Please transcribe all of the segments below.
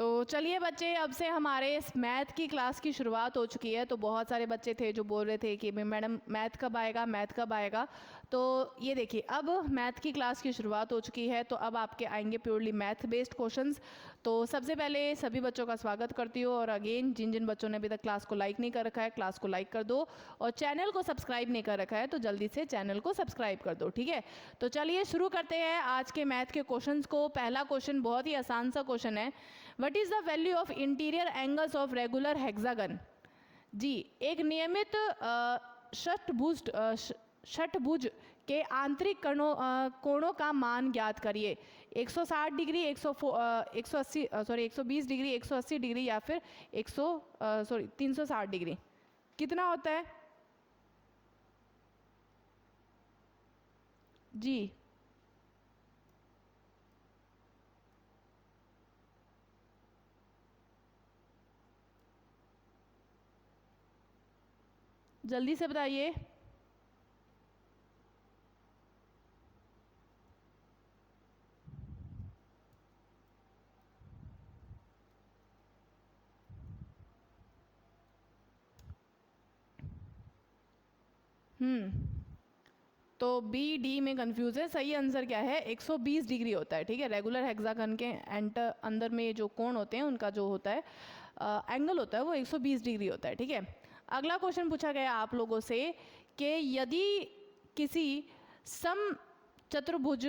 तो चलिए बच्चे, अब से हमारे इस मैथ की क्लास की शुरुआत हो चुकी है। तो बहुत सारे बच्चे थे जो बोल रहे थे कि मैडम मैथ कब आएगा, मैथ कब आएगा। तो ये देखिए, अब मैथ की क्लास की शुरुआत हो चुकी है। तो अब आपके आएंगे प्योरली मैथ बेस्ड क्वेश्चंस। तो सबसे पहले सभी बच्चों का स्वागत करती हूँ। और अगेन, जिन जिन बच्चों ने अभी तक क्लास को लाइक नहीं कर रखा है, क्लास को लाइक कर दो। और चैनल को सब्सक्राइब नहीं कर रखा है तो जल्दी से चैनल को सब्सक्राइब कर दो, ठीक है। तो चलिए शुरू करते हैं आज के मैथ के क्वेश्चंस को। पहला क्वेश्चन बहुत ही आसान सा क्वेश्चन है। What is the value of interior angles of regular hexagon. जी, एक नियमित षटभुज के आंतरिक कोणों का मान ज्ञात करिए। 160 डिग्री, 120 डिग्री, 180 डिग्री या फिर 360 डिग्री। कितना होता है जी? जल्दी से बताइए। तो बी डी में कंफ्यूज है। सही आंसर क्या है? 120 डिग्री होता है, ठीक है। रेगुलर हेक्सागन के अंदर में जो कोण होते हैं उनका जो होता है एंगल होता है वो 120 डिग्री होता है, ठीक है। अगला क्वेश्चन पूछा गया आप लोगों से कि यदि किसी सम चतुर्भुज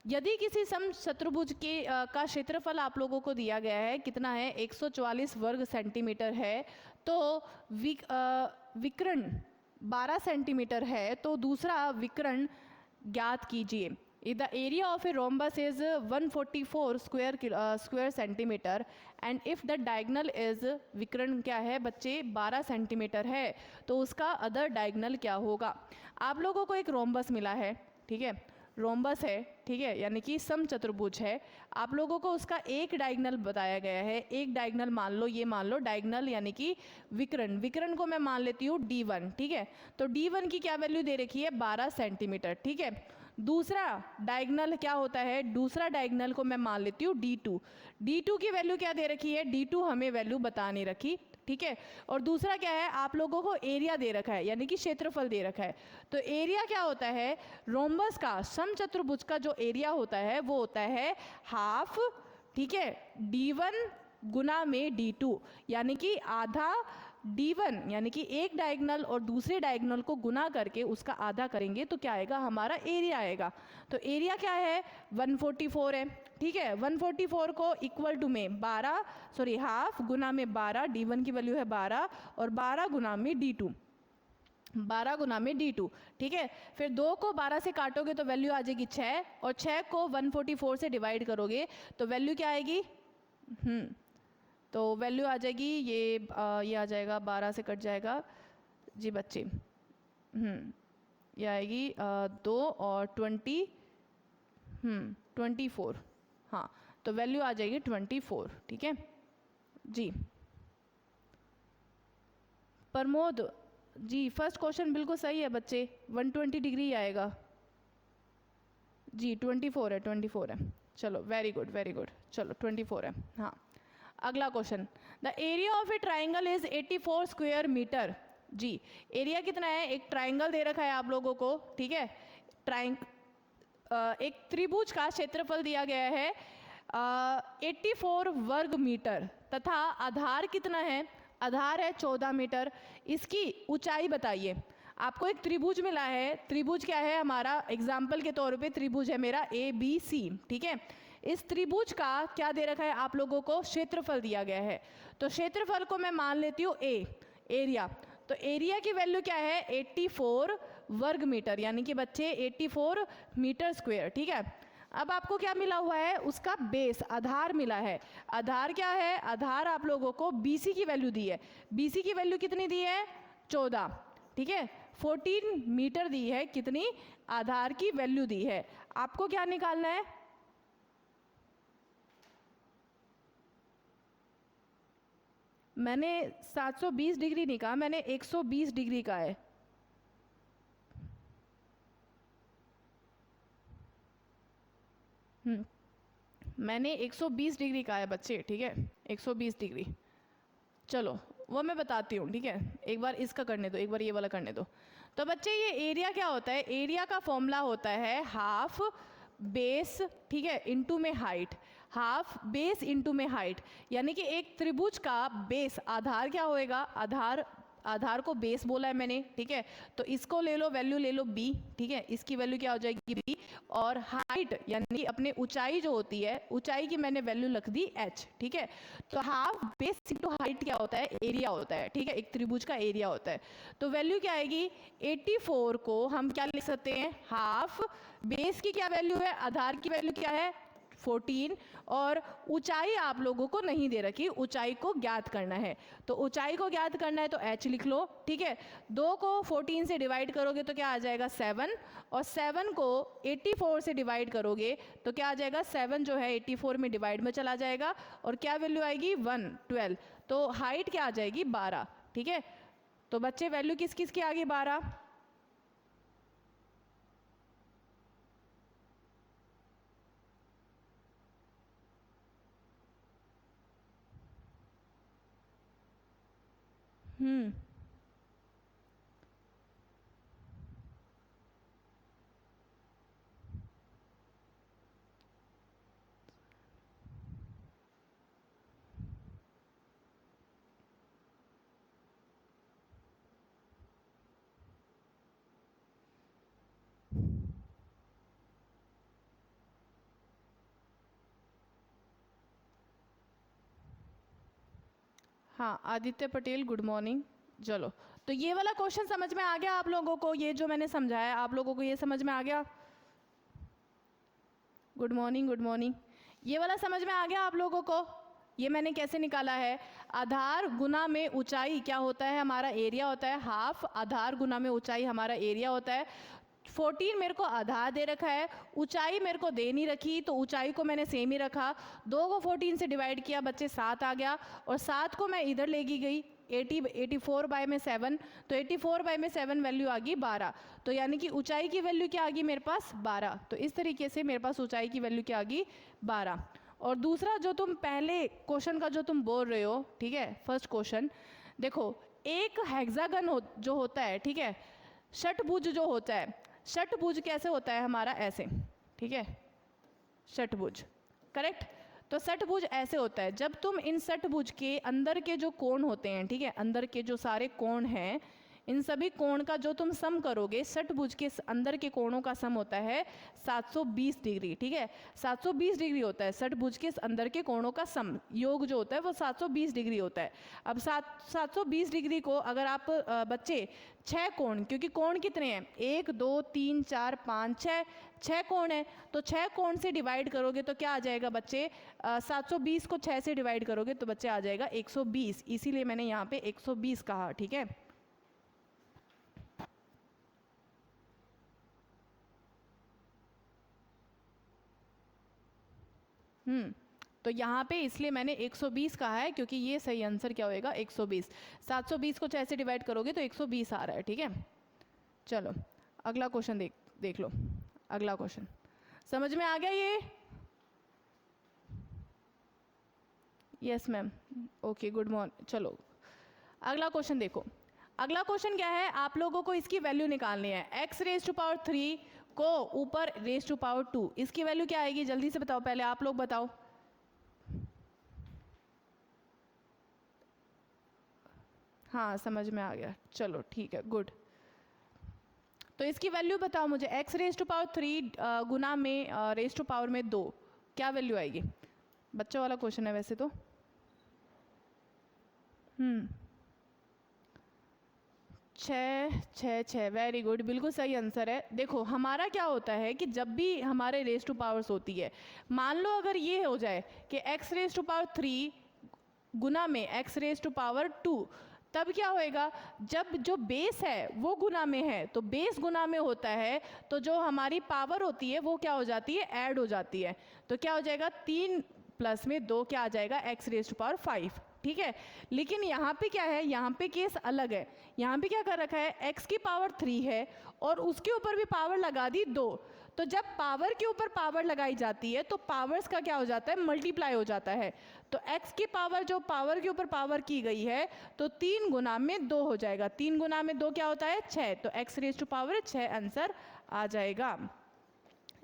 यदि किसी सम चतुर्भुज के का क्षेत्रफल आप लोगों को दिया गया है, कितना है? 144 वर्ग सेंटीमीटर है। तो विकर्ण 12 सेंटीमीटर है। तो दूसरा विकर्ण ज्ञात कीजिए। The area of a rhombus is 144 square centimetre and if the diagonal is, विकर्ण क्या है बच्चे? 12 सेंटीमीटर है। तो उसका अदर डायगनल क्या होगा? आप लोगों को एक रोम्बस मिला है, ठीक है। रोम्बस है, ठीक है, यानी कि सम चतुर्भुज है। आप लोगों को उसका एक डायगनल बताया गया है। एक डायगनल मान लो, ये मान लो डायगनल यानी कि विकर्ण को मैं मान लेती हूँ D1, ठीक है। तो D1 की क्या वैल्यू दे रखी है? 12 सेंटीमीटर, ठीक है। दूसरा डायगनल क्या होता है? दूसरा डायगनल को मैं मान लेती हूँ D2। D2 की वैल्यू क्या दे रखी है? D2 हमें वैल्यू बता नहीं रखी, ठीक है। और दूसरा क्या है? आप लोगों को एरिया दे रखा है, यानी कि क्षेत्रफल दे रखा है। तो एरिया क्या होता है? रोम्बस का, समचतुर्भुज का जो एरिया होता है वो होता है हाफ, ठीक है, D1 गुना में D2, यानी कि आधा D1, यानी कि एक डायगनल और दूसरे डायगनल को गुना करके उसका आधा करेंगे तो क्या आएगा? हमारा एरिया आएगा। तो एरिया क्या है? 144 है, ठीक है। 144 को इक्वल टू में हाफ गुना में 12, D1 की वैल्यू है 12, और 12 गुना में D2, 12 गुना में D2, ठीक है। फिर 2 को 12 से काटोगे तो वैल्यू आ जाएगी 6, और 6 को 144 से डिवाइड करोगे तो वैल्यू क्या आएगी? तो वैल्यू आ जाएगी ये आ जाएगा, 12 से कट जाएगा जी बच्चे। ये आएगी 2 और 24, हाँ। तो वैल्यू आ जाएगी 24, ठीक है जी। प्रमोद जी, फर्स्ट क्वेश्चन बिल्कुल सही है बच्चे, 120 डिग्री आएगा जी। 24 है, 24 है। चलो वेरी गुड, वेरी गुड। चलो 24 है, हाँ। अगला question, the area of a triangle is 84 square metre. जी, एरिया कितना है? एक ट्राइंगल दे रखा है आप लोगों को, ठीक है। एक त्रिभुज का क्षेत्रफल दिया गया है 84 वर्ग मीटर, तथा आधार कितना है? आधार है 14 मीटर। इसकी ऊंचाई बताइए। आपको एक त्रिभुज मिला है। त्रिभुज क्या है हमारा? एग्जाम्पल के तौर पे त्रिभुज है मेरा ABC, ठीक है। इस त्रिभुज का क्या दे रखा है आप लोगों को? क्षेत्रफल दिया गया है। तो क्षेत्रफल को मैं मान लेती हूँ A, एरिया। तो एरिया की वैल्यू क्या है? 84 वर्ग मीटर, यानी कि बच्चे 84 मीटर स्क्वायर, ठीक है। अब आपको क्या मिला हुआ है? उसका बेस, आधार मिला है। आधार क्या है? आधार आप लोगों को BC की वैल्यू दी है। BC की वैल्यू कितनी दी है? 14, ठीक है। 14 मीटर दी है। कितनी? आधार की वैल्यू दी है। आपको क्या निकालना है? मैंने 720 डिग्री नहीं कहा, मैंने 120 डिग्री का है। मैंने 120 डिग्री कहा है बच्चे, ठीक है, 120 डिग्री। चलो वो मैं बताती हूँ, ठीक है, एक बार इसका करने दो, एक बार ये वाला करने दो। तो बच्चे ये एरिया क्या होता है, एरिया का फॉर्मूला होता है हाफ बेस, ठीक है, इनटू में हाइट, हाफ बेस इनटू में हाइट। यानी कि एक त्रिभुज का बेस, आधार क्या होएगा, आधार को बेस बोला है मैंने, ठीक है, तो इसको ले लो, वैल्यू ले लो b, ठीक है, इसकी वैल्यू क्या हो जाएगी b, और हाइट यानी अपने ऊंचाई जो होती है, ऊंचाई की मैंने वैल्यू रख दी h, ठीक है। तो हाफ बेस इनटू हाइट क्या होता है, एरिया होता है, ठीक है, एक त्रिभुज का एरिया होता है। तो वैल्यू क्या आएगी, 84 को हम क्या लिख सकते हैं, हाफ बेस की क्या वैल्यू है, आधार की वैल्यू क्या है 14, और ऊंचाई आप लोगों को नहीं दे रखी, ऊंचाई को ज्ञात करना है। तो ऊंचाई को ज्ञात करना है तो h लिख लो, ठीक है। 2 को 14 से डिवाइड करोगे तो क्या आ जाएगा 7, और 7 को 84 से डिवाइड करोगे तो क्या आ जाएगा, 7 जो है 84 में डिवाइड में चला जाएगा, और क्या वैल्यू आएगी 1, 12, तो हाइट क्या आ जाएगी 12, ठीक है। तो बच्चे वैल्यू किस किस की आ गई 12, हाँ आदित्य पटेल गुड मॉर्निंग। चलो तो ये वाला क्वेश्चन समझ में आ गया आप लोगों को, ये जो मैंने समझाया आप लोगों को ये समझ में आ गया, गुड मॉर्निंग गुड मॉर्निंग, ये वाला समझ में आ गया आप लोगों को। ये मैंने कैसे निकाला है, आधार गुना में ऊंचाई क्या होता है, हमारा एरिया होता है, हाफ आधार गुना में ऊंचाई हमारा एरिया होता है। 14 मेरे को आधार दे रखा है, ऊंचाई मेरे को दे नहीं रखी, तो ऊंचाई को मैंने सेम ही रखा, 2 को 14 से डिवाइड किया बच्चे 7 आ गया, और 7 को मैं इधर लेगी गई 84 बाय में 7, तो 84 बाय में 7 वैल्यू आ गई 12, तो यानी कि ऊंचाई की वैल्यू क्या आ गई मेरे पास 12। तो इस तरीके से मेरे पास ऊंचाई की वैल्यू क्या आ गई 12। और दूसरा जो तुम पहले क्वेश्चन का जो तुम बोल रहे हो, ठीक है, फर्स्ट क्वेश्चन देखो, एक हेक्सागन जो होता है, ठीक है, षटभुज जो होता है, षटभुज कैसे होता है हमारा, ऐसे, ठीक है, षटभुज, करेक्ट। तो षटभुज ऐसे होता है, जब तुम इन षटभुज के अंदर के जो कोण होते हैं, ठीक है, अंदर के जो सारे कोण हैं, इन सभी कोण का जो तुम सम करोगे, षटभुज के अंदर के कोणों का सम होता है 720 डिग्री, ठीक है, 720 डिग्री होता है षटभुज के अंदर के कोणों का सम, योग जो होता है वो 720 डिग्री होता है। अब 720 डिग्री को अगर आप बच्चे 6 कोण, क्योंकि कोण कितने हैं 1 2 3 4 5 6 कोण है, तो 6 कोण से डिवाइड करोगे तो क्या आ जाएगा बच्चे, 720 को 6 से डिवाइड करोगे तो बच्चे आ जाएगा 120, इसीलिए मैंने यहाँ पे 120 कहा, ठीक है। तो यहाँ पे इसलिए मैंने 120 कहा है, क्योंकि ये सही आंसर क्या होएगा 120, 720 को 6 से डिवाइड करोगे तो 120 आ रहा है, ठीक है। चलो अगला क्वेश्चन देख लो, अगला क्वेश्चन समझ में आ गया ये, yes ma'am, okay good morning. चलो अगला क्वेश्चन देखो, अगला क्वेश्चन क्या है, आप लोगों को इसकी वैल्यू निकालनी है, x रेज टू पावर 3 को ऊपर रेज टू पावर 2, इसकी वैल्यू क्या आएगी जल्दी से बताओ, पहले आप लोग बताओ। हाँ समझ में आ गया, चलो ठीक है गुड। तो इसकी वैल्यू बताओ मुझे, x रेज टू पावर 3 गुना में रेज टू पावर में 2, क्या वैल्यू आएगी, बच्चों वाला क्वेश्चन है वैसे तो। 6 वेरी गुड, बिल्कुल सही आंसर है। देखो हमारा क्या होता है कि जब भी हमारे रेज टू पावर्स होती है, मान लो अगर ये हो जाए कि x रेज टू पावर 3 गुना में x रेज टू पावर 2, तब क्या होएगा, जब जो बेस है वो गुना में है, तो बेस गुना में होता है तो जो हमारी पावर होती है वो क्या हो जाती है, ऐड हो जाती है, तो क्या हो जाएगा 3 प्लस में 2 क्या आ जाएगा x रेज टू पावर 5, ठीक है। लेकिन यहाँ पे क्या है, यहाँ पे केस अलग है, यहाँ पे क्या कर रखा है, x की पावर 3 है और उसके ऊपर भी पावर लगा दी 2, तो जब पावर के ऊपर पावर लगाई जाती है तो पावर्स का क्या हो जाता है, मल्टीप्लाई हो जाता है। तो x की पावर जो पावर के ऊपर पावर की गई है तो 3 गुना में 2 हो जाएगा, 3 गुना में 2 क्या होता है, 6, तो x raise to power 6 answer आ जाएगा,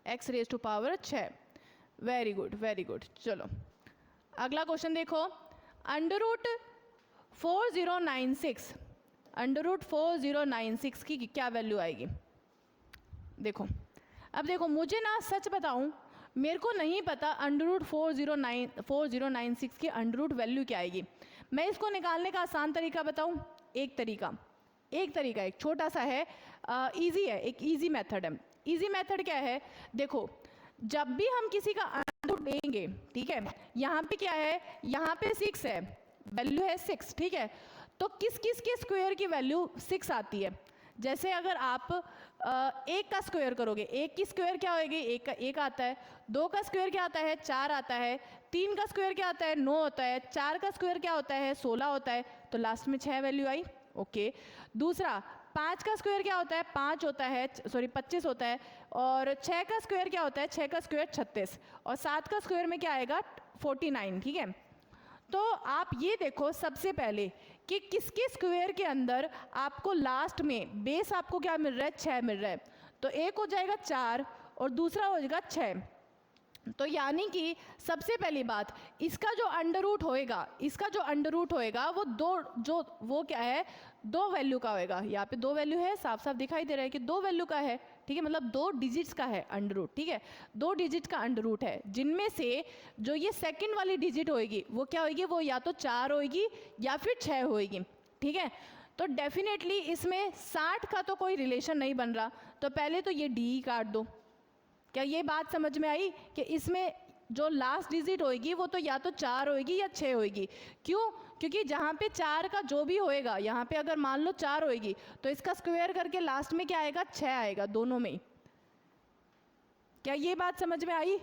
x raise to power 6। Very good very good. चलो अगला क्वेश्चन देखो, अंडर रूट 4096, अंडर रूट 4096 की क्या वैल्यू आएगी। देखो अब देखो, मुझे ना सच बताऊं मेरे को नहीं पता अंडर रूट 4096 की अंडर रूट वैल्यू क्या आएगी। मैं इसको निकालने का आसान तरीका बताऊं, एक तरीका एक छोटा सा है, इजी है, एक इजी मेथड है। इजी मेथड क्या है, देखो जब भी हम किसी का अंडर रूट लेंगे, ठीक है, यहाँ पे क्या है, यहाँ पे 6 है, वैल्यू है 6, ठीक है, तो किस किस के स्क्वायर की वैल्यू 6 आती है। जैसे अगर आप एक का स्क्वायर करोगे, एक की स्क्वायर क्या होगी, एक का एक आता है, 2 का स्क्वायर क्या आता है, 4 आता है, 3 का स्क्वायर क्या आता है, 9 होता है, 4 का स्क्वायर क्या होता है, 16 होता है, तो लास्ट में 6 वैल्यू आई। ओके, दूसरा 5 का स्क्वायर क्या होता है, 5 होता है, सॉरी 25 होता है, और 6 का स्क्वायर क्या होता है, 6 का स्क्वायर 36, और 7 का स्क्वायर में क्या आएगा 49, ठीक है। तो आप ये देखो सबसे पहले कि किसके स्क्वायर के अंदर आपको लास्ट में बेस आपको क्या मिल रहा है, 6 मिल रहा है, तो एक हो जाएगा 4 और दूसरा हो जाएगा 6। तो यानी कि सबसे पहली बात, इसका जो अंडर रूट होएगा, इसका जो अंडर रूट होएगा वो वो क्या है, 2 वैल्यू का होएगा। यहाँ पे 2 वैल्यू है, साफ साफ दिखाई दे रहा है कि 2 वैल्यू का है, ठीक है, मतलब 2 डिजिट्स का है अंडर रूट, ठीक है, 2 डिजिट का अंडर रूट है, जिनमें से जो ये सेकंड वाली डिजिट होएगी वो क्या होएगी, वो या तो 4 होएगी या फिर 6 होएगी, ठीक है। तो डेफिनेटली इसमें 60 का तो कोई रिलेशन नहीं बन रहा, तो पहले तो ये डी काट दो। क्या ये बात समझ में आई कि इसमें जो लास्ट डिजिट होएगी वो तो या तो 4 होएगी या 6 होएगी। क्यों, क्योंकि जहाँ पे 4 का जो भी होएगा, यहाँ पे अगर मान लो 4 होएगी तो इसका स्क्वायर करके लास्ट में क्या आएगा, 6 आएगा, दोनों में ही। क्या ये बात समझ में आई।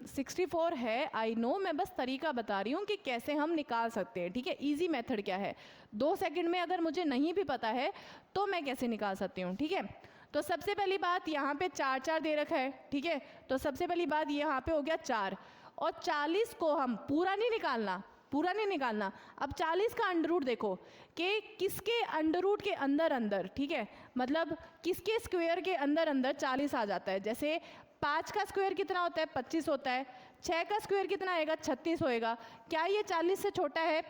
64 है, आई नो, मैं बस तरीका बता रही हूँ कि कैसे हम निकाल सकते हैं, ठीक है। इजी मेथड क्या है, 2 सेकंड में अगर मुझे नहीं भी पता है तो मैं कैसे निकाल सकती हूँ, ठीक है। तो सबसे पहली बात यहाँ पे 4 4 दे रखा है, ठीक है, तो सबसे पहली बात यहाँ पे हो गया 4, और 40 को हम पूरा नहीं निकालना, अब 40 का अंडर रूट देखो कि किसके अंडर रूट के अंदर अंदर, ठीक है, मतलब किसके स्क्वायर के अंदर अंदर 40 आ जाता है। जैसे 5 का स्क्वायर कितना होता है, 25 होता है, 6 का स्क्वायर कितना आएगा, 36 होएगा। क्या ये 40 से छोटा है,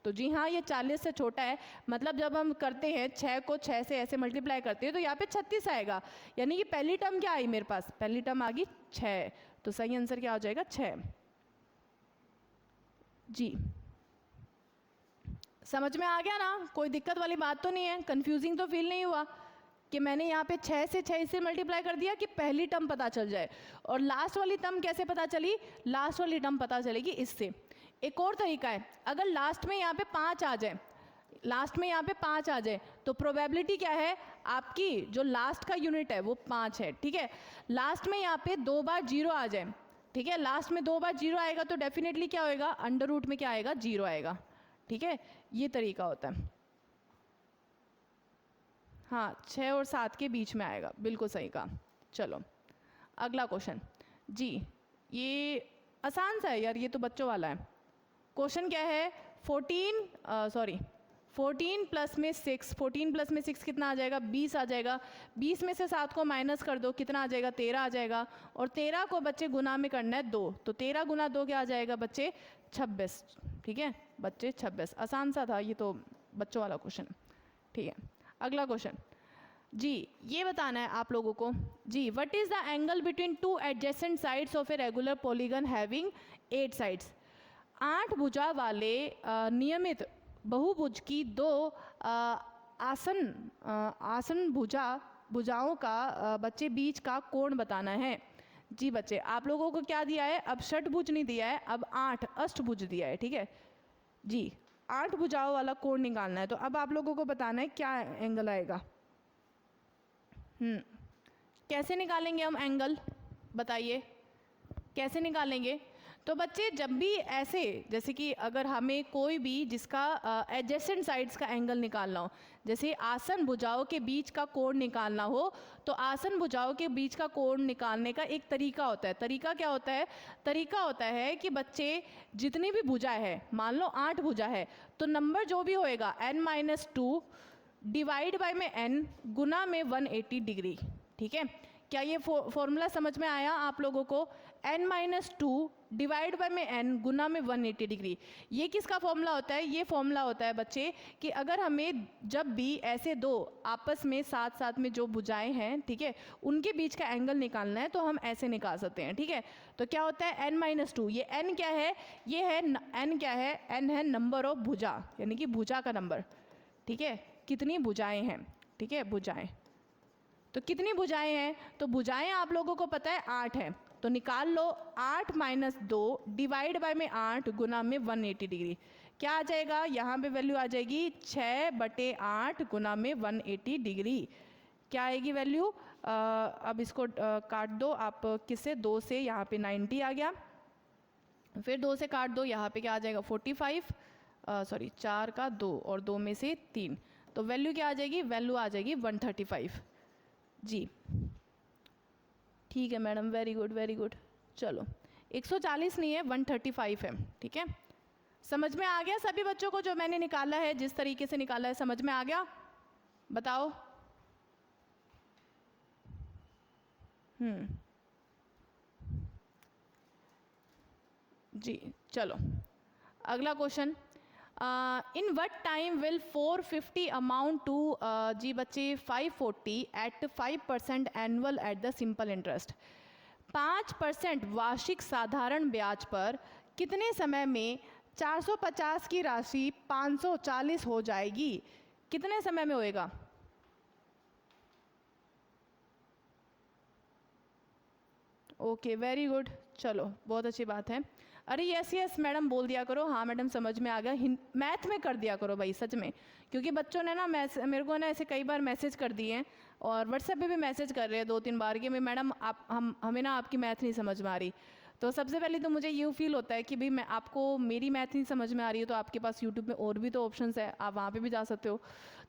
तो जी हाँ ये 40 से छोटा है, मतलब जब हम करते हैं 6 को 6 से ऐसे मल्टीप्लाई करते हैं तो यहाँ पे 36 आएगा, यानी कि पहली टर्म क्या आई मेरे पास, पहली टर्म आ गई 6, तो सही आंसर क्या हो जाएगा 6। जी समझ में आ गया ना, कोई दिक्कत वाली बात तो नहीं है, कंफ्यूजिंग तो फील नहीं हुआ कि मैंने यहाँ पे 6 से 6 से मल्टीप्लाई कर दिया कि पहली टर्म पता चल जाए। और लास्ट वाली टर्म कैसे पता चली, लास्ट वाली टर्म पता चलेगी इससे। एक और तरीका है, अगर लास्ट में यहाँ पे 5 आ जाए, लास्ट में यहाँ पे 5 आ जाए तो प्रोबेबिलिटी क्या है, आपकी जो लास्ट का यूनिट है वो 5 है, ठीक है। लास्ट में यहाँ पे 2 बार 0 आ जाए, ठीक है, लास्ट में 2 बार 0 आएगा तो डेफिनेटली क्या होएगा, अंडर रूट में क्या आएगा, 0 आएगा, ठीक है। ये तरीका होता है। हाँ 6 और 7 के बीच में आएगा, बिल्कुल सही कहा। चलो अगला क्वेश्चन जी, ये आसान सा है यार, ये तो बच्चों वाला है। क्वेश्चन क्या है, 14 प्लस में 6, 14 प्लस में 6 कितना आ जाएगा, 20 आ जाएगा। 20 में से 7 को माइनस कर दो, कितना आ जाएगा, 13 आ जाएगा। और 13 को बच्चे गुना में करना है 2, तो 13 गुना 2 क्या आ जाएगा बच्चे, 26, ठीक है बच्चे 26। आसान सा था ये तो, बच्चों वाला क्वेश्चन, ठीक है। अगला क्वेश्चन जी, ये बताना है आप लोगों को जी, what is the angle between 2 adjacent sides of a regular polygon having 8 sides. 8 भुजा वाले नियमित बहुभुज की 2 आसन भुजाओं का बच्चे बीच का कोण बताना है। जी बच्चे आप लोगों को क्या दिया है, अब षटभुज नहीं दिया है, अब 8 अष्टभुज दिया है, ठीक है जी। 8 भुजाओं वाला कोण निकालना है, तो अब आप लोगों को बताना है क्या एंगल आएगा। कैसे निकालेंगे हम एंगल, बताइए कैसे निकालेंगे। तो बच्चे जब भी ऐसे, जैसे कि अगर हमें कोई भी जिसका एडजेसेंट साइड्स का एंगल निकालना हो, जैसे आसन भुजाओं के बीच का कोण निकालना हो, तो आसन भुजाओं के बीच का कोण निकालने का एक तरीका होता है। तरीका क्या होता है? तरीका होता है कि बच्चे जितनी भी भुजा है, मान लो 8 भुजा है, तो नंबर जो भी होएगा n-2 डिवाइड बाय में n गुना में 180 डिग्री। ठीक है, क्या ये फॉर्मूला समझ में आया आप लोगों को? n-2 डिवाइड बाय में n गुना में 180 डिग्री। ये किसका फॉर्मूला होता है? ये फॉर्मूला होता है बच्चे कि अगर हमें जब भी ऐसे दो आपस में साथ साथ में जो भुजाएं हैं, ठीक है, उनके बीच का एंगल निकालना है तो हम ऐसे निकाल सकते हैं। ठीक है, तो क्या होता है n-2, ये n क्या है? ये है n क्या है? n है नंबर ऑफ भुजा, यानी कि भुजा का नंबर। ठीक है, कितनी भुजाएं हैं? ठीक है, भुजाएं, तो कितनी भुजाएं हैं? तो भुजाएं आप लोगों को पता है 8 है, तो निकाल लो 8 - 2 डिवाइड बाय में 8 गुना में 180 डिग्री। क्या आ जाएगा? यहाँ पे वैल्यू आ जाएगी 6/8 गुना में 180 डिग्री। क्या आएगी वैल्यू? अब इसको काट दो आप, किससे? 2 से, यहाँ पे 90 आ गया, फिर 2 से काट दो, यहाँ पे क्या आ जाएगा? 45, सॉरी 4 का 2 और 2 में से 3, तो वैल्यू क्या आ जाएगी? वैल्यू आ जाएगी 135 जी। ठीक है madam, very good very good. चलो 140 नहीं है, 135 है। ठीक है, समझ में आ गया सभी बच्चों को जो मैंने निकाला है, जिस तरीके से निकाला है, समझ में आ गया? बताओ। जी चलो अगला question. In what time will 450 amount to, जी बच्चे 540 at 5% annual at the simple interest. 5% वार्षिक साधारण ब्याज पर कितने समय में 450 की राशि 540 हो जाएगी? कितने समय में होएगा? ओके वेरी गुड, चलो बहुत अच्छी बात है। अरे यस यस मैडम बोल दिया करो, हाँ मैडम समझ में आ गया, मैथ में कर दिया करो भाई सच में, क्योंकि बच्चों ने ना मेरे को ना ऐसे कई बार मैसेज कर दिए हैं और व्हाट्सएप पे भी मैसेज कर रहे हैं 2-3 बार कि मैडम आप हमें ना आपकी मैथ नहीं समझ में आ रही। तो सबसे पहले तो मुझे ये फील होता है कि भाई मैं आपको मेरी मैथ नहीं समझ में आ रही है, तो आपके पास यूट्यूब में और भी तो ऑप्शंस है, आप वहाँ पे भी जा सकते हो।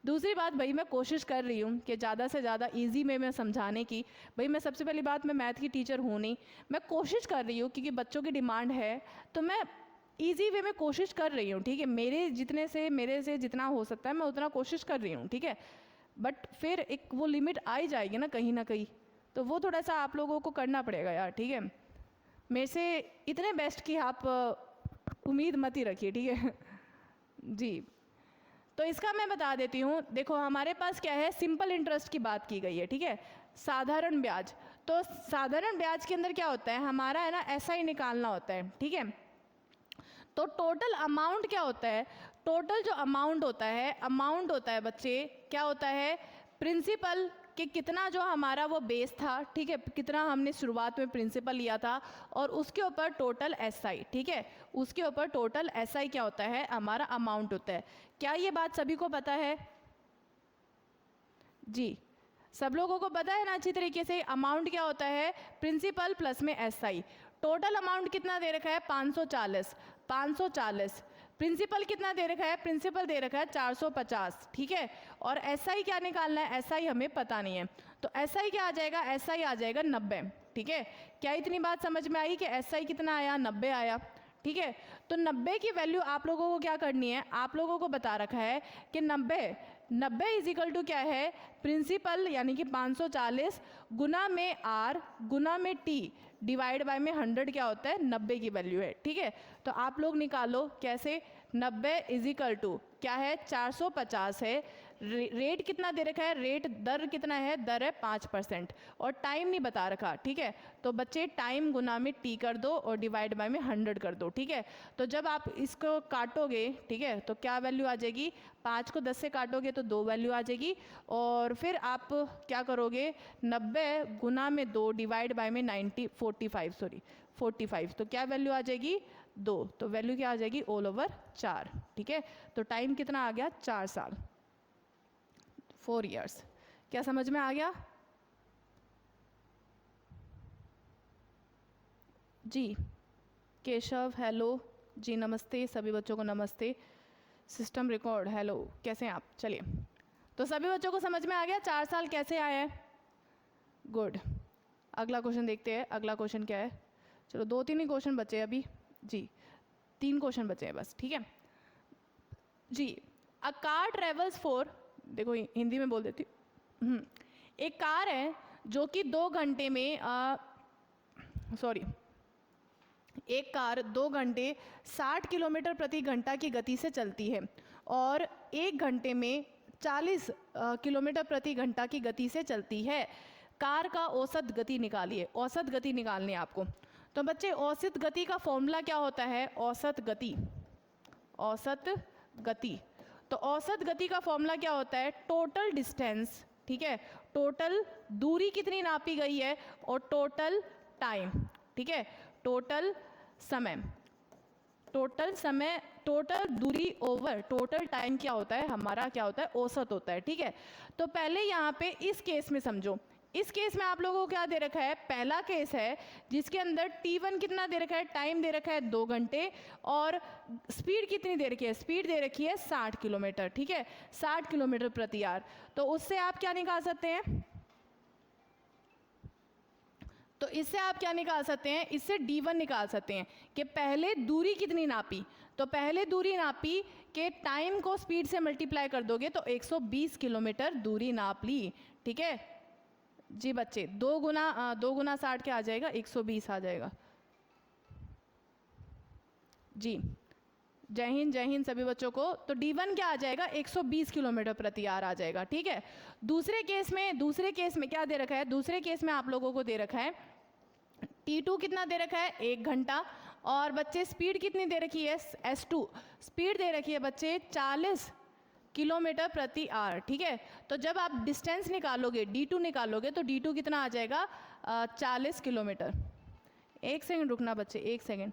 दूसरी बात भाई मैं कोशिश कर रही हूँ कि ज़्यादा से ज़्यादा इजी में मैं समझाने की। भाई मैं सबसे पहली बात, मैं मैथ की टीचर हूँ नहीं, मैं कोशिश कर रही हूँ क्योंकि बच्चों की डिमांड है, तो मैं ईजी वे में कोशिश कर रही हूँ। ठीक है, मेरे से जितना हो सकता है मैं उतना कोशिश कर रही हूँ। ठीक है, बट फिर एक वो लिमिट आ ही जाएगी ना कहीं, तो वो थोड़ा सा आप लोगों को करना पड़ेगा यार। ठीक है, मेरे से इतने बेस्ट की आप उम्मीद मत ही रखिए। ठीक है जी, तो इसका मैं बता देती हूँ। देखो हमारे पास क्या है, सिंपल इंटरेस्ट की बात की गई है। ठीक है, साधारण ब्याज, तो साधारण ब्याज के अंदर क्या होता है हमारा, है ना, ऐसा ही निकालना होता है। ठीक है, तो टोटल अमाउंट क्या होता है? टोटल जो अमाउंट होता है बच्चे, क्या होता है? प्रिंसिपल कि कितना जो हमारा वो बेस था, ठीक है, कितना हमने शुरुआत में प्रिंसिपल लिया था, और उसके ऊपर टोटल एसआई। ठीक है, उसके ऊपर टोटल एसआई क्या होता है? हमारा अमाउंट होता है। क्या ये बात सभी को पता है? जी सब लोगों को पता है ना अच्छी तरीके से? अमाउंट क्या होता है? प्रिंसिपल प्लस में एसआई। टोटल अमाउंट कितना दे रखा है? 540। प्रिंसिपल कितना दे रखा है? प्रिंसिपल दे रखा है 450। ठीक है, और एसआई क्या निकालना है? एसआई हमें पता नहीं है, तो एसआई क्या आ जाएगा? एसआई आ जाएगा 90। ठीक है, क्या इतनी बात समझ में आई कि एसआई कितना आया? 90 आया। ठीक है, तो 90 की वैल्यू आप लोगों को क्या करनी है? आप लोगों को बता रखा है कि 90 इज इक्वल टू क्या है? प्रिंसिपल यानी कि 540 गुना में आर गुना में टी डिवाइड बाय में 100 क्या होता है? 90 की वैल्यू है। ठीक है, तो आप लोग निकालो कैसे? 90 इज इक्वल टू क्या है? 450 है, रेट कितना दे रखा है? रेट दर कितना है? दर है 5%, और टाइम नहीं बता रखा। ठीक है, तो बच्चे टाइम गुना में टी कर दो और डिवाइड बाय में 100 कर दो। ठीक है, तो जब आप इसको काटोगे, ठीक है, तो क्या वैल्यू आ जाएगी? 5 को 10 से काटोगे तो 2 वैल्यू आ जाएगी, और फिर आप क्या करोगे? 90 गुना में 2 डिवाइड बाय में 45, तो क्या वैल्यू आ जाएगी? 2, तो वैल्यू क्या आ जाएगी? All over 4। ठीक है, तो टाइम कितना आ गया? 4 साल, 4 ईयर्स। क्या समझ में आ गया? जी केशव हेलो जी, नमस्ते सभी बच्चों को, नमस्ते। सिस्टम रिकॉर्ड हेलो, कैसे हैं आप? चलिए, तो सभी बच्चों को समझ में आ गया 4 साल कैसे आया है? गुड। अगला क्वेश्चन देखते हैं। अगला क्वेश्चन क्या है? चलो 2-3 ही क्वेश्चन बचे अभी जी, 3 क्वेश्चन बचे हैं बस, ठीक है जी। अ कार ट्रेवल्स फॉर, देखो हिंदी में बोल देती हूँ। एक कार है जो कि 2 घंटे में एक कार 2 घंटे 60 किलोमीटर प्रति घंटा की गति से चलती है और 1 घंटे में 40 किलोमीटर प्रति घंटा की गति से चलती है। कार का औसत गति निकालिए। औसत गति निकालनी है आपको। तो बच्चे औसत गति का फॉर्मूला क्या होता है? औसत गति, औसत गति। तो औसत गति का फॉर्मूला क्या होता है? टोटल डिस्टेंस, ठीक है, टोटल दूरी कितनी नापी गई है और टोटल टाइम, ठीक है, टोटल समय, टोटल समय, टोटल दूरी ओवर टोटल टाइम क्या होता है? हमारा क्या होता है? औसत होता है, ठीक है। तो पहले यहाँ पे इस केस में समझो। इस केस में आप लोगों को क्या दे रखा है? पहला केस है जिसके अंदर t1 कितना दे रखा है? टाइम दे रखा है 2 घंटे और स्पीड कितनी दे रखी है? स्पीड दे रखी है 60 किलोमीटर, ठीक है, 60 किलोमीटर प्रति आवर। तो उससे आप क्या निकाल सकते हैं? तो इससे आप क्या निकाल सकते हैं? इससे d1 निकाल सकते हैं कि पहले दूरी कितनी नापी। तो पहले दूरी नापी के टाइम को स्पीड से मल्टीप्लाई कर दोगे तो 120 किलोमीटर दूरी नाप ली, ठीक है जी बच्चे। 2 गुना 60 क्या आ जाएगा? 120 आ जाएगा जी। जय हिंद सभी बच्चों को। तो d1 क्या आ जाएगा? 120 किलोमीटर प्रति आवर आ जाएगा, ठीक है। दूसरे केस में क्या दे रखा है? दूसरे केस में आप लोगों को दे रखा है t2 कितना दे रखा है? 1 घंटा। और बच्चे स्पीड कितनी दे रखी है? s2 स्पीड दे रखी है बच्चे 40 किलोमीटर प्रति आवर, ठीक है। तो जब आप डिस्टेंस निकालोगे, d2 निकालोगे, तो d2 कितना आ जाएगा? 40 किलोमीटर। 1 सेकंड रुकना बच्चे, 1 सेकंड।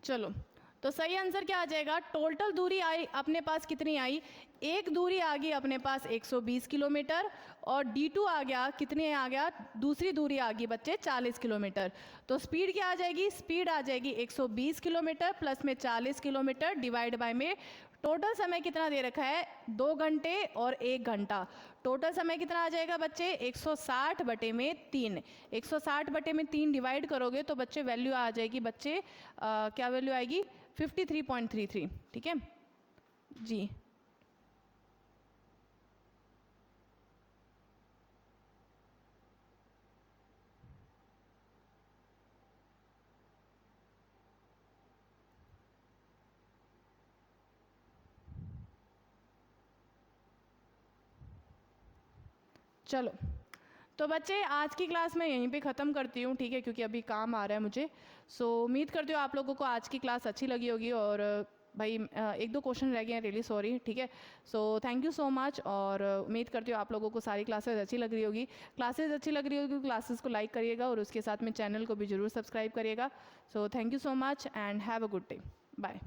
चलो, तो सही आंसर क्या आ जाएगा? टोटल दूरी आई अपने पास कितनी आई? एक दूरी आ गई अपने पास 120 किलोमीटर और d2 आ गया, कितने आ गया? दूसरी दूरी आ गई बच्चे 40 किलोमीटर। तो स्पीड क्या आ जाएगी? स्पीड आ जाएगी 120 किलोमीटर प्लस में 40 किलोमीटर डिवाइड बाय में टोटल समय कितना दे रखा है? 2 घंटे और 1 घंटा। टोटल समय कितना आ जाएगा बच्चे? 160 बटे में 3। 160 बटे में 3 डिवाइड करोगे तो बच्चे वैल्यू आ जाएगी बच्चे क्या वैल्यू आएगी? 53.33, ठीक है जी। चलो, तो बच्चे आज की क्लास मैं यहीं पे ख़त्म करती हूँ, ठीक है, क्योंकि अभी काम आ रहा है मुझे। सो उम्मीद करती हूँ आप लोगों को आज की क्लास अच्छी लगी होगी। और भाई 1-2 क्वेश्चन रह गए हैं, रियली सॉरी, ठीक है। सो थैंक यू सो मच और उम्मीद करती हूँ आप लोगों को सारी क्लासेस अच्छी लग रही होगी। क्लासेस अच्छी लग रही होगी तो क्लासेस को लाइक करिएगा और उसके साथ में चैनल को भी ज़रूर सब्सक्राइब करिएगा। So thank you so much and have a good day. Bye.